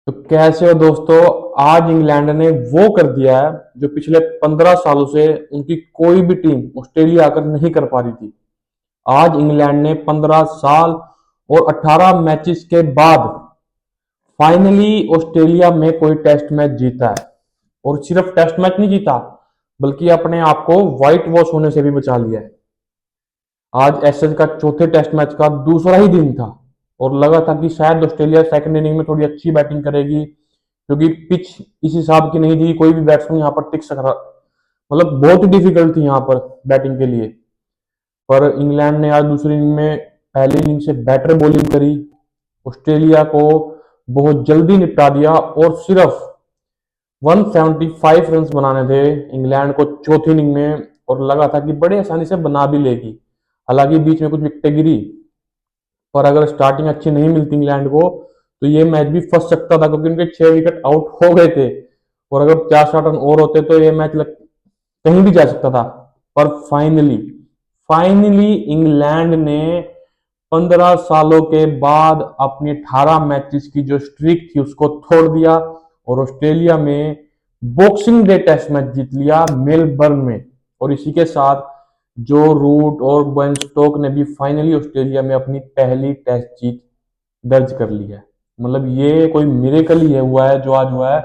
तो कैसे हो दोस्तों। आज इंग्लैंड ने वो कर दिया है जो पिछले 15 सालों से उनकी कोई भी टीम ऑस्ट्रेलिया आकर नहीं कर पा रही थी। आज इंग्लैंड ने 15 साल और 18 मैचेस के बाद फाइनली ऑस्ट्रेलिया में कोई टेस्ट मैच जीता है। और सिर्फ टेस्ट मैच नहीं जीता, बल्कि अपने आप को व्हाइट वॉश होने से भी बचा लिया है। आज एसएस का चौथे टेस्ट मैच का दूसरा ही दिन था और लगा था कि शायद ऑस्ट्रेलिया सेकंड इनिंग में थोड़ी अच्छी बैटिंग करेगी, क्योंकि पिच इस हिसाब की नहीं थी, कोई भी बैट्समैन यहाँ पर टिक सक रहा। मतलब बहुत ही डिफिकल्ट थी यहाँ पर बैटिंग के लिए। पर इंग्लैंड ने आज दूसरी इनिंग में पहली इनिंग से बेटर बॉलिंग करी, ऑस्ट्रेलिया को बहुत जल्दी निपटा दिया और सिर्फ 175 रन बनाने थे इंग्लैंड को चौथी इनिंग में। और लगा था कि बड़े आसानी से बना भी लेगी। हालांकि बीच में कुछ विकेटें गिरी, पर अगर स्टार्टिंग अच्छी नहीं मिलती इंग्लैंड को तो ये मैच भी फंस सकता था, क्योंकि उनके 6 विकेट आउट हो गए थे। और अगर 4-7 रन और होते तो ये मैच कहीं भी जा सकता था। पर फाइनली फाइनली इंग्लैंड ने 15 सालों के बाद अपनी 18 मैचेस की जो स्ट्रीक थी उसको तोड़ दिया और ऑस्ट्रेलिया में बॉक्सिंग डे टेस्ट मैच जीत लिया मेलबर्न में। और इसी के साथ जो रूट और बेन स्टोक ने भी फाइनली ऑस्ट्रेलिया में अपनी पहली टेस्ट जीत दर्ज कर ली है। मतलब ये कोई मिरेकल ही है हुआ है जो आज हुआ है।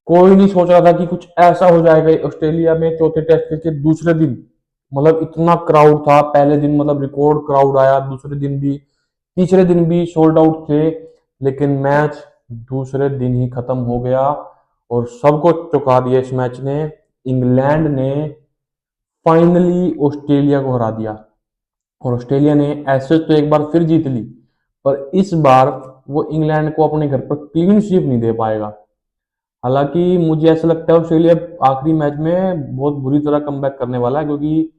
कोई नहीं सोच रहा था कि कुछ ऐसा हो जाएगा ऑस्ट्रेलिया में चौथे टेस्ट के दूसरे दिन। मतलब इतना क्राउड था पहले दिन, मतलब रिकॉर्ड क्राउड आया, दूसरे दिन भी तीसरे दिन भी सोल्ड आउट थे। लेकिन मैच दूसरे दिन ही खत्म हो गया और सबको चौंका दिया इस मैच ने। इंग्लैंड ने फाइनली ऑस्ट्रेलिया को हरा दिया और ऑस्ट्रेलिया ने ऐसे तो एक बार फिर जीत ली, पर इस बार वो इंग्लैंड को अपने घर पर क्लीन स्वीप नहीं दे पाएगा। हालांकि मुझे ऐसा लगता है ऑस्ट्रेलिया आखिरी मैच में बहुत बुरी तरह कमबैक करने वाला है, क्योंकि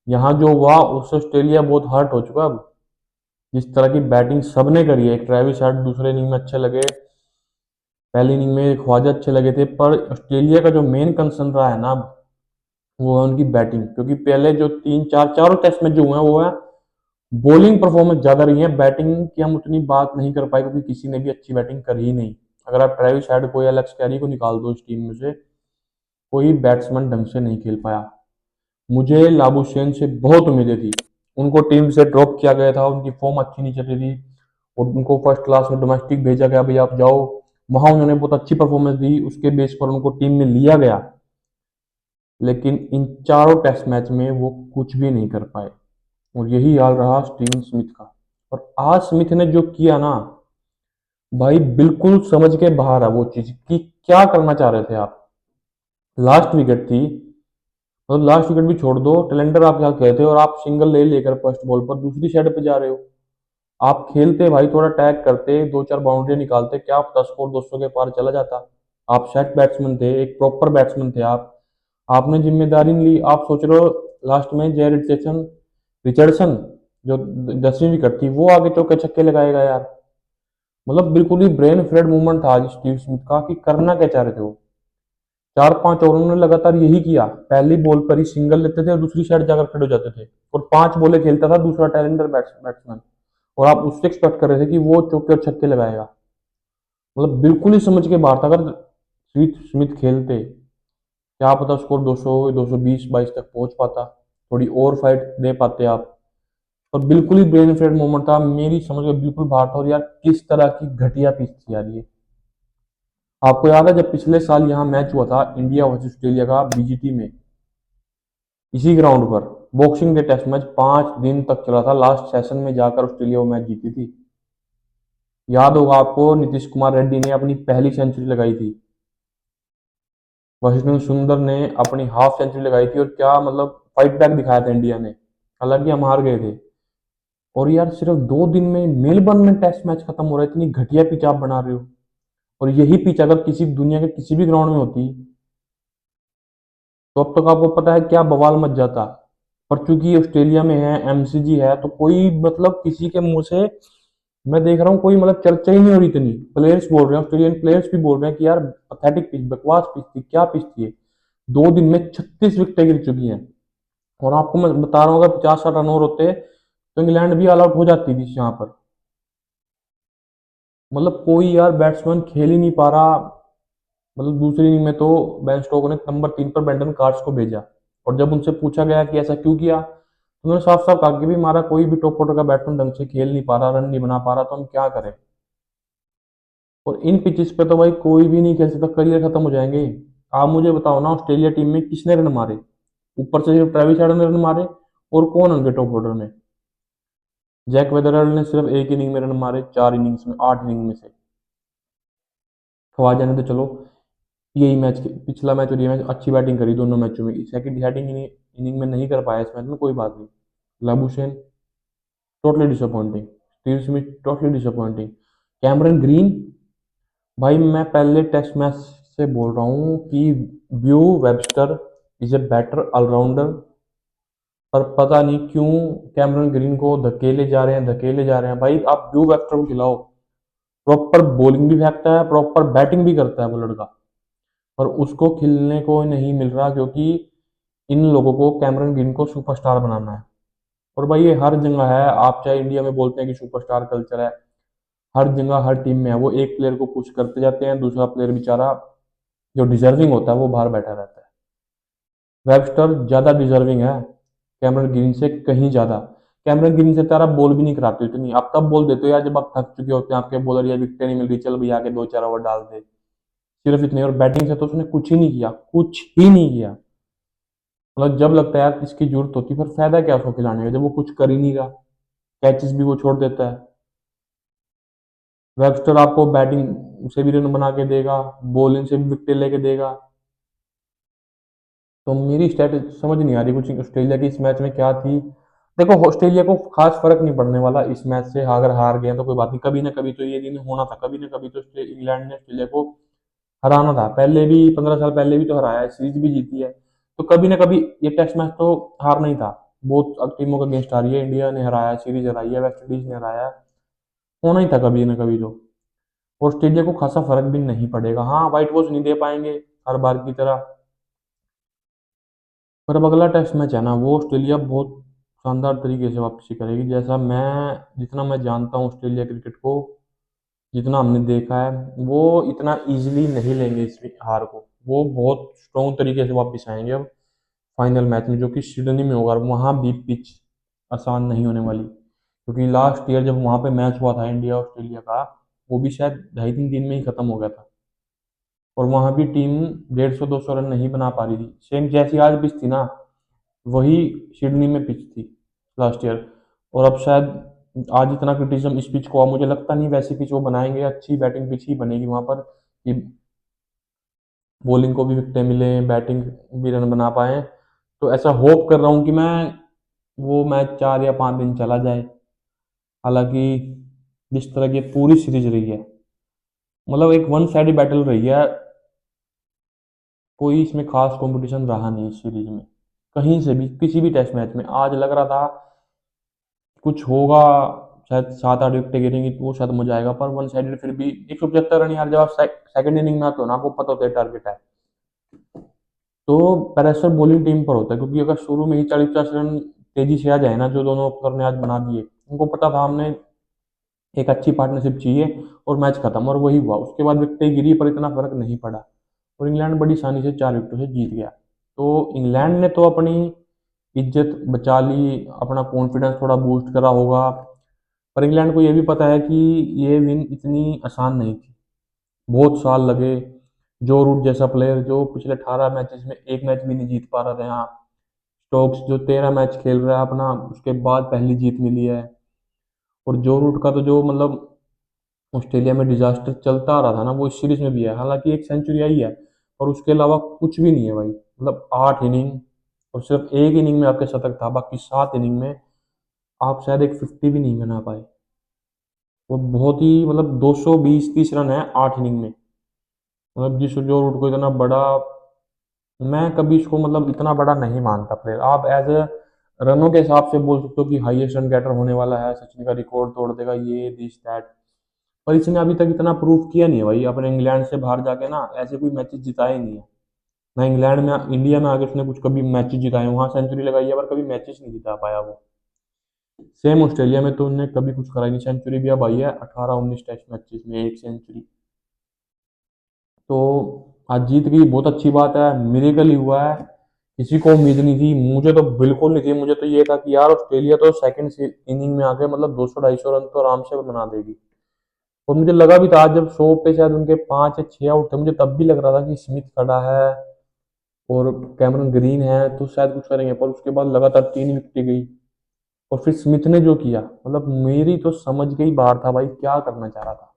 यहाँ जो हुआ उससे ऑस्ट्रेलिया बहुत हर्ट हो चुका है अब। जिस तरह की बैटिंग सबने करी है, एक ट्रेविस हेड दूसरे इनिंग में अच्छे लगे, पहली इनिंग में ख्वाजा अच्छे लगे थे, पर ऑस्ट्रेलिया का जो मेन कंसर्न रहा है ना अब, वो है उनकी बैटिंग। क्योंकि पहले जो तीन चार चारों टेस्ट मैच जो हुए हैं वो है बॉलिंग परफॉर्मेंस ज्यादा रही है, बैटिंग की हम उतनी बात नहीं कर पाए क्योंकि किसी ने भी अच्छी बैटिंग करी ही नहीं। अगर आप ट्रेविस हेड को या एलेक्स कैरी को निकाल दो इस टीम में से, कोई बैट्समैन ढंग से नहीं खेल पाया। मुझे लाबुशेन से बहुत उम्मीदें थी। उनको टीम से ड्रॉप किया गया था, उनकी फॉर्म अच्छी नहीं चल रही थी और उनको फर्स्ट क्लास में डोमेस्टिक भेजा गया, भाई आप जाओ। वहां उन्होंने बहुत अच्छी परफॉर्मेंस दी, उसके बेस पर उनको टीम में लिया गया। लेकिन इन चारों टेस्ट मैच में वो कुछ भी नहीं कर पाए और यही हाल रहा स्टीवन स्मिथ का। और आज स्मिथ ने जो किया ना, भाई बिल्कुल समझ के बाहर है वो चीज कि क्या करना चाह रहे थे आप। लास्ट विकेट थी, मतलब लास्ट विकेट भी छोड़ दो, टेलेंडर आप क्या कहते हो और आप सिंगल ले लेकर फर्स्ट बॉल पर दूसरी साइड पे जा रहे हो। आप खेलते भाई, थोड़ा टैग करते, दो चार बाउंड्री निकालते, क्या पता स्कोर 200 के पार चला जाता। आप सेट बैट्समैन थे, एक प्रॉपर बैट्समैन थे आप। आपने जिम्मेदारी नहीं ली। आप सोच रहे हो लास्ट में जे रिचर्डसन रिचर्डसन जो 10वीं विकेट थी वो आगे चौके छक्के लगाएगा यार। मतलब बिल्कुल ही ब्रेन फ्रेड मूवमेंट था आज स्टीव स्मिथ का कि करना क्या चाह रहे थे वो। 4-5 ओवरों ने लगातार यही किया, पहली बॉल पर ही सिंगल लेते थे और दूसरी साइड जाकर खड़े हो जाते थे और 5 बॉलें खेलता था दूसरा टैलेंटर बैट्समैन। और आप उससे एक्सपेक्ट कर रहे थे कि वो चौके और छक्के लगाएगा। मतलब बिल्कुल ही समझ के बाहर था। अगर स्मिथ स्मिथ खेलते, क्या पता स्कोर 200 220 22 तक पहुंच पाता, थोड़ी और फाइट दे पाते आप। और बिल्कुल ही ब्रेन फ्रेड मोमेंट था, मेरी समझ में बिल्कुल बाहर था। और यार किस तरह की घटिया पिच थी यार ये। आपको याद है जब पिछले साल यहाँ मैच हुआ था इंडिया वर्सेस ऑस्ट्रेलिया का बीजीटी में, इसी ग्राउंड पर बॉक्सिंग डे टेस्ट मैच 5 दिन तक चला था, लास्ट सेशन में जाकर ऑस्ट्रेलिया वो मैच जीती थी। याद होगा आपको, नीतीश कुमार रेड्डी ने अपनी पहली सेंचुरी लगाई थी, वशिंगटन सुंदर ने अपनी हाफ सेंचुरी लगाई थी और क्या मतलब फाइट बैक दिखाया था इंडिया ने। हालांकि हम हार गए थे। और यार सिर्फ 2 दिन में मेलबर्न में टेस्ट मैच खत्म हो रहा है, इतनी घटिया पिच आप बना रहे हो। और यही पिच अगर किसी दुनिया के किसी भी ग्राउंड में होती तो अब तक आपको पता है क्या बवाल मच जाता। पर चूंकि ऑस्ट्रेलिया में है, एमसीजी है, तो कोई मतलब किसी के मुंह से मैं देख रहा हूँ कोई मतलब चर्चा ही नहीं हो रही। इतनी प्लेयर्स बोल रहे हैं, ऑस्ट्रेलियन प्लेयर्स भी बोल रहे हैं कि यार पथेटिक पिच, बकवास पिच थी, क्या पिच थी ये। 2 दिन में 36 विकेटें गिर चुकी हैं। और आपको मैं बता रहा हूँ अगर 50-60 रन और होते तो इंग्लैंड भी ऑल आउट हो जाती थी यहाँ पर। मतलब कोई यार बैट्समैन खेल ही नहीं पा रहा। मतलब दूसरी इनिंग में तो बेन स्टोक्स ने नंबर 3 पर ब्रेंडन कार्स को भेजा, और जब उनसे पूछा गया कि ऐसा क्यों किया, तो उन्होंने साफ साफ कहा कि भी हमारा कोई भी टॉप ऑर्डर का बैट्समैन ढंग से खेल नहीं पा रहा, रन नहीं बना पा रहा, तो हम क्या करें। और इन पिचेस पे तो भाई कोई भी नहीं खेल सकता, करियर खत्म हो जाएंगे। आप मुझे बताओ ना, ऑस्ट्रेलिया टीम में किसने रन मारे? ऊपर से सिर्फ ट्रेविस हेड ने रन मारे, और कौन उनके टॉप ऑर्डर में? जैक वेदरल ने सिर्फ एक इनिंग में रन मारे, 4 इनिंग्स में, 8 इनिंग में से। ख्वाजा ने तो चलो यही मैच, पिछला मैच और ये मैच अच्छी बैटिंग करी दोनों मैचों में, सेकंड सेटिंग इनिंग में नहीं कर पाया इस मैच में, कोई बात नहीं। Labuschagne totally disappointing, Steve Smith totally disappointing, Cameron green, भाई मैं पहले टेस्ट मैच से बोल रहा हूँ कि Beau Webster is a better allrounder, पर पता नहीं क्यों कैमरन ग्रीन को धकेले जा रहे हैं, धकेले जा रहे हैं। भाई आप ब्यू वेबस्टर को खिलाओ, प्रॉपर बॉलिंग भी फेंकता है, प्रॉपर बैटिंग भी करता है वो लड़का, पर उसको खिलने को नहीं मिल रहा, क्योंकि इन लोगों को कैमरन ग्रीन को सुपरस्टार बनाना है। और भाई ये हर जगह है, आप चाहे इंडिया में बोलते हैं कि सुपरस्टार कल्चर है, हर जगह हर टीम में है। वो एक प्लेयर को पुश करते जाते हैं, दूसरा प्लेयर बेचारा जो डिजर्विंग होता है वो बाहर बैठा रहता है। वेबस्टर ज्यादा डिजर्विंग है कैमरन ग्रीन से, कहीं ज्यादा। कैमरन ग्रीन से तारा बॉल भी नहीं कराते इतनी, आप तब बोल देते हो यार जब आप थक चुके होते हैं, आपके बॉलर या विकेट नहीं मिल रही, चल भैया आके 2-4 ओवर डाल दे, सिर्फ इतने। और बैटिंग से तो उसने कुछ ही नहीं किया, कुछ ही नहीं किया। मतलब जब लगता है यार इसकी जरूरत होती है, फिर फायदा क्या उसको खिलाने का जब वो कुछ कर ही नहीं रहा, कैचेस भी वो छोड़ देता है। वेबस्टर आपको बैटिंग से भी रन बना के देगा, बॉलिंग से भी विकेट लेके देगा। तो मेरी स्ट्रेटेजी समझ नहीं आ रही कुछ ऑस्ट्रेलिया की इस मैच में क्या थी। देखो ऑस्ट्रेलिया को खास फर्क नहीं पड़ने वाला इस मैच से, अगर हार गए तो कोई बात नहीं, कभी ना कभी तो ये दिन होना था, कभी ना कभी तो इंग्लैंड ने ऑस्ट्रेलिया को हराना था। पहले भी 15 साल पहले भी तो हराया है, सीरीज भी जीती है, तो कभी ना कभी ये टेस्ट मैच तो हारना ही था। बहुत टीमों का अगेंस्ट हारी है, इंडिया ने हराया है, सीरीज हराई है, वेस्ट इंडीज ने हराया है, होना ही था कभी ना कभी तो। ऑस्ट्रेलिया को खासा फर्क भी नहीं पड़ेगा, हाँ व्हाइट वॉश नहीं दे पाएंगे हर बार की तरह, पर अब अगला टेस्ट मैच है ना, वो ऑस्ट्रेलिया बहुत शानदार तरीके से वापसी करेगी। जैसा मैं, जितना मैं जानता हूँ ऑस्ट्रेलिया क्रिकेट को, जितना हमने देखा है, वो इतना इजीली नहीं लेंगे इस हार को। वो बहुत स्ट्रॉन्ग तरीके से वापस आएंगे अब फाइनल मैच में, जो कि सिडनी में होगा, और वहाँ भी पिच आसान नहीं होने वाली, क्योंकि लास्ट ईयर जब वहाँ पे मैच हुआ था इंडिया ऑस्ट्रेलिया का, वो भी शायद 2.5-3 दिन में ही खत्म हो गया था, और वहाँ भी टीम 150-200 रन नहीं बना पा रही थी, सेम जैसी आज पिच थी ना, वही सिडनी में पिच थी लास्ट ईयर। और अब शायद आज इतना क्रिटिसिज्म इस पिच को, अब मुझे लगता नहीं वैसी पिच वो बनाएंगे, अच्छी बैटिंग पिच ही बनेगी वहां पर, कि बॉलिंग को भी विकेटें मिले, बैटिंग भी रन बना पाए। तो ऐसा होप कर रहा हूँ कि मैं, वो मैच 4 या 5 दिन चला जाए। हालांकि जिस तरह की पूरी सीरीज रही है, मतलब एक वन साइड बैटल रही है, कोई इसमें खास कंपटीशन रहा नहीं इस सीरीज में, कहीं से भी किसी भी टेस्ट मैच में। आज लग रहा था कुछ होगा, शायद 7-8 विकेटें गिरेंगी तो वो शायद मजा आएगा, पर वन साइडेड फिर भी 175 रन यार, जब आप सेकंड इनिंग में आते हो ना, आपको पता होता है टारगेट है, तो प्रेशर बॉलिंग टीम पर होता है, क्योंकि अगर शुरू में ही 40-50 रन तेजी से आ जाए ना, जो दोनों अफसर ने आज बना दिए, उनको पता था हमने एक अच्छी पार्टनरशिप चाहिए, और मैच खत्म, और वही हुआ। उसके बाद विकेटें गिरी पर इतना फर्क नहीं पड़ा, और इंग्लैंड बड़ी आसानी से 4 विकेटों से जीत गया। तो इंग्लैंड ने तो अपनी इज्जत बचा ली, अपना कॉन्फिडेंस थोड़ा बूस्ट करा होगा, पर इंग्लैंड को ये भी पता है कि ये विन इतनी आसान नहीं थी, बहुत साल लगे। जो रूट जैसा प्लेयर जो पिछले 18 मैचेस में एक मैच भी नहीं जीत पा रहा था, यहाँ स्टोक्स जो 13 मैच खेल रहा है अपना, उसके बाद पहली जीत मिली है। और जो रूट का तो जो मतलब ऑस्ट्रेलिया में डिजास्टर चलता आ रहा था ना, वो इस सीरीज में भी है। हालांकि एक सेंचुरी आई है, और उसके अलावा कुछ भी नहीं है भाई। मतलब 8 इनिंग, और सिर्फ एक इनिंग में आपके शतक था, बाकी 7 इनिंग में आप शायद एक 50 भी नहीं बना पाए। वो बहुत ही मतलब 220-30 रन है 8 इनिंग में। मतलब जिस जो रूट को इतना बड़ा, मैं कभी इसको मतलब इतना बड़ा नहीं मानता प्लेयर। आप एज ए रनों के हिसाब से बोल सकते हो कि हाईएस्ट रन गेटर होने वाला है, सचिन का रिकॉर्ड तोड़ देगा, ये दिस दैट, पर इसने अभी तक इतना प्रूव किया नहीं है भाई। अपने इंग्लैंड से बाहर जाके ना ऐसे कोई मैचेस जिताए नहीं है, ना इंग्लैंड में, इंडिया में आगे उसने कुछ कभी मैचेस जिताए, वहां सेंचुरी लगाई है, पर कभी मैचेस नहीं जिता पाया वो। सेम ऑस्ट्रेलिया में तो उन्होंने कभी कुछ करा ही नहीं, सेंचुरी भी अब आई है 18-19 टेस्ट मैचेस में, एक सेंचुरी। तो आज जीत गई, बहुत अच्छी बात है, मिरेकल ही हुआ है। किसी को उम्मीद नहीं थी, मुझे तो बिल्कुल नहीं थी। मुझे तो ये था कि यार ऑस्ट्रेलिया तो सेकंड इनिंग में आके मतलब 200-250 रन तो आराम से बना देगी। और मुझे लगा भी था जब 100 पे शायद उनके 5 या 6 आउट थे, मुझे तब भी लग रहा था कि स्मिथ खड़ा है और कैमरन ग्रीन है तो शायद कुछ करेंगे, पर उसके बाद लगातार 3 विकेटें गई। और फिर स्मिथ ने जो किया, मतलब मेरी तो समझ के ही बाहर था भाई क्या करना चाह रहा था।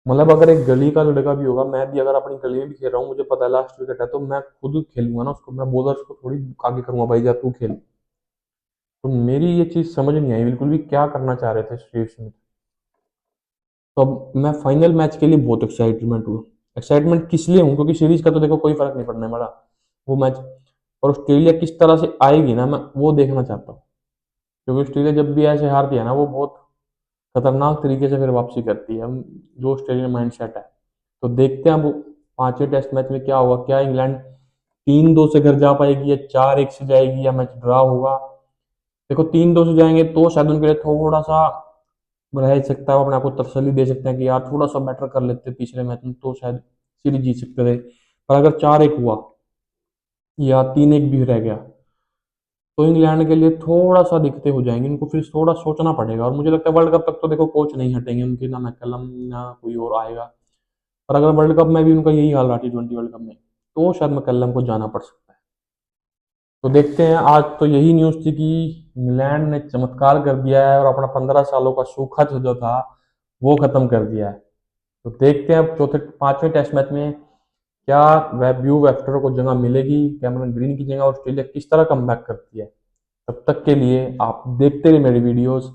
मतलब अगर एक गली का लड़का भी होगा, मैं भी अगर अपनी गली में भी खेल रहा हूँ, मुझे पता है लास्ट विकेट है, तो मैं खुद खेलूंगा ना उसको, मैं बॉलर को थोड़ी आगे करूंगा भाई जा तू खेल। तो मेरी ये चीज समझ नहीं आई बिल्कुल भी, क्या करना चाह रहे थे स्टीव स्मिथ। तो अब मैं फाइनल मैच के लिए बहुत एक्साइटमेंट हूँ। एक्साइटमेंट किस लिए हूँ, क्योंकि सीरीज का तो देखो कोई फर्क नहीं पड़ने वाला, वो मैच। और ऑस्ट्रेलिया किस तरह से आएगी ना, मैं वो देखना चाहता हूँ। क्योंकि ऑस्ट्रेलिया जब भी ऐसे हारती है ना, वो बहुत खतरनाक तरीके से फिर वापसी करती है। जो ऑस्ट्रेलियन माइंड सेट है, तो देखते हैं अब 5वें टेस्ट मैच में क्या होगा। क्या इंग्लैंड 3-2 से घर जा पाएगी, या 4-1 से जाएगी, या मैच ड्रा होगा। देखो 3-2 से जाएंगे तो शायद उनके लिए थोड़ा सा रह सकता है, वो अपने आप को तसल्ली दे सकते हैं कि यार थोड़ा सा बेटर कर लेते पिछले मैच में तो शायद सीरीज जीत सकते थे। पर अगर 4-1 हुआ या 3-1 भी रह गया, तो इंग्लैंड के लिए थोड़ा सा दिक्कतें हो जाएंगी, उनको फिर थोड़ा सोचना पड़ेगा। और मुझे लगता है वर्ल्ड कप तक तो देखो कोच नहीं हटेंगे उनके, ना मैकलम ना कोई और आएगा। पर अगर वर्ल्ड कप में भी उनका यही हाल रहा T20 वर्ल्ड कप में, तो शायद मैकलम को जाना पड़ सकता है। तो देखते हैं। आज तो यही न्यूज़ थी कि इंग्लैंड ने चमत्कार कर दिया है और अपना 15 सालों का सूखा जो था वो खत्म कर दिया है। तो देखते हैं अब 5वें टेस्ट मैच में क्या व्यू वेक्टर को जगह मिलेगी, कैमरन ग्रीन की जगह ऑस्ट्रेलिया किस तरह कमबैक करती है। तब तक के लिए आप देखते रहिए मेरी वीडियोस,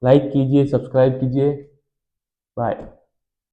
लाइक कीजिए, सब्सक्राइब कीजिए। बाय।